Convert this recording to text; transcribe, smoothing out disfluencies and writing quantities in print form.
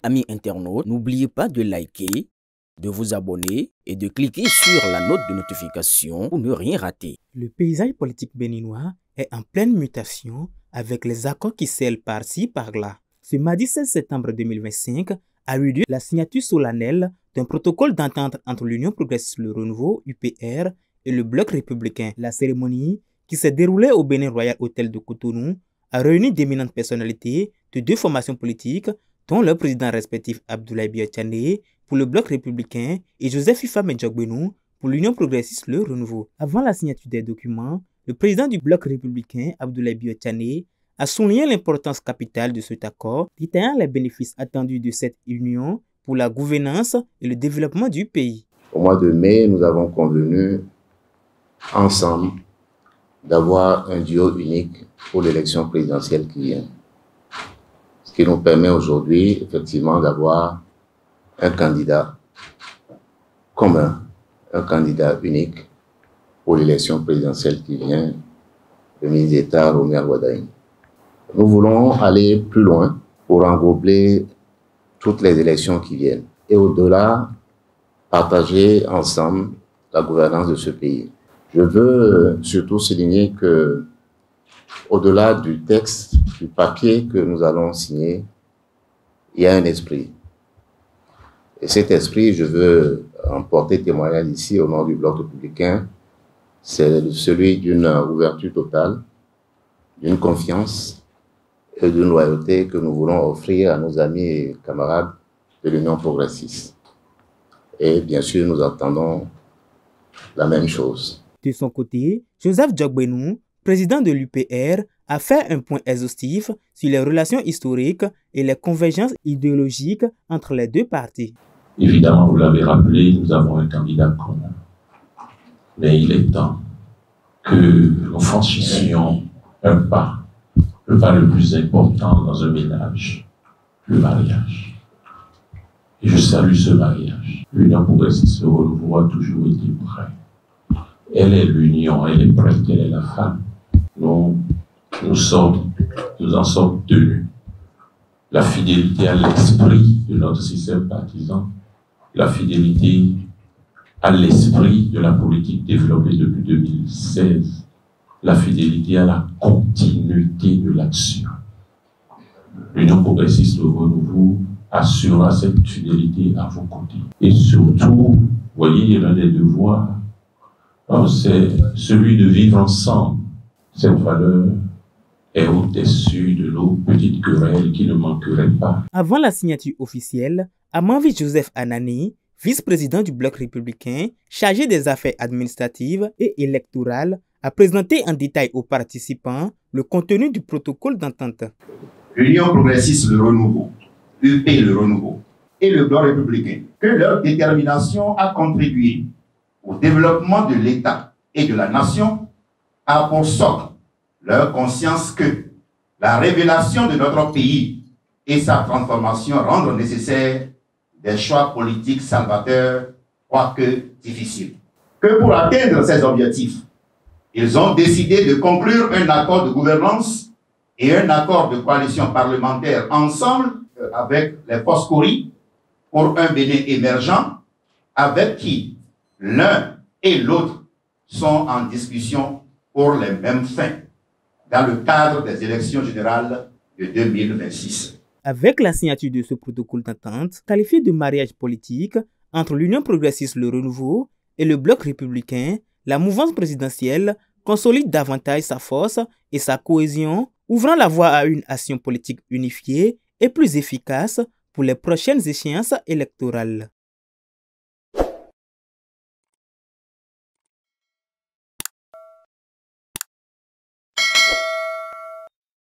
amis internautes, n'oubliez pas de liker, de vous abonner et de cliquer sur la note de notification pour ne rien rater. Le paysage politique béninois est en pleine mutation avec les accords qui scellent par-ci par-là. Ce mardi 16 septembre 2025 a eu lieu la signature solennelle d'un protocole d'entente entre l'Union progressiste Le Renouveau, UPR, et le Bloc républicain. La cérémonie, qui s'est déroulée au Bénin Royal Hotel de Cotonou, a réuni d'éminentes personnalités de deux formations politiques, dont leur président respectif Abdoulaye Biya pour le Bloc républicain et Joseph Ifame Djokbenou pour l'Union progressiste Le Renouveau. Avant la signature des documents, le président du Bloc républicain Abdoulaye Biya a souligné l'importance capitale de cet accord, détaillant les bénéfices attendus de cette union pour la gouvernance et le développement du pays. Au mois de mai, nous avons convenu ensemble d'avoir un duo unique pour l'élection présidentielle qui vient. Ce qui nous permet aujourd'hui, effectivement, d'avoir un candidat commun, un candidat unique pour l'élection présidentielle qui vient, le ministre d'État Rohmy Alwadaïne. Nous voulons aller plus loin pour englober toutes les élections qui viennent et au-delà, partager ensemble la gouvernance de ce pays. Je veux surtout souligner que, au-delà du texte, du papier que nous allons signer, il y a un esprit. Et cet esprit, je veux en porter témoignage ici au nom du Bloc républicain, c'est celui d'une ouverture totale, d'une confiance et d'une loyauté que nous voulons offrir à nos amis et camarades de l'Union progressiste. Et bien sûr, nous attendons la même chose. De son côté, Joseph Djokbenou, président de l'UPR, a fait un point exhaustif sur les relations historiques et les convergences idéologiques entre les deux partis. Évidemment, vous l'avez rappelé, nous avons un candidat commun. Mais il est temps que nous franchissions un pas, le pas le plus important dans un ménage, le mariage. Et je salue ce mariage. L'Union progressiste Le Renouveau a toujours été prête. Elle est l'union, elle est prête, elle est la femme. Nous en sommes tenus. La fidélité à l'esprit de notre système partisan, la fidélité à l'esprit de la politique développée depuis 2016, la fidélité à la continuité de l'action. L'Union progressiste Le Renouveau assurera cette fidélité à vos côtés. Et surtout, vous voyez, l'un des devoirs, c'est celui de vivre ensemble. Cette valeur est au-dessus de nos petites querelles qui ne manqueraient pas. Avant la signature officielle, Amanvi Joseph Anani, vice-président du Bloc républicain, chargé des affaires administratives et électorales, a présenté en détail aux participants le contenu du protocole d'entente. L'Union progressiste Le Renouveau, UP Le Renouveau et le Bloc républicain, que leur détermination a contribué au développement de l'État et de la nation a pour socle leur conscience que la révélation de notre pays et sa transformation rendent nécessaire des choix politiques salvateurs, quoique difficiles. Que pour atteindre ces objectifs, ils ont décidé de conclure un accord de gouvernance et un accord de coalition parlementaire ensemble avec les forces Kori pour un Bénin émergent avec qui l'un et l'autre sont en discussion pour les mêmes fins dans le cadre des élections générales de 2026. Avec la signature de ce protocole d'entente, qualifié de mariage politique entre l'Union progressiste Le Renouveau et le Bloc républicain, la mouvance présidentielle consolide davantage sa force et sa cohésion, ouvrant la voie à une action politique unifiée et plus efficace pour les prochaines échéances électorales.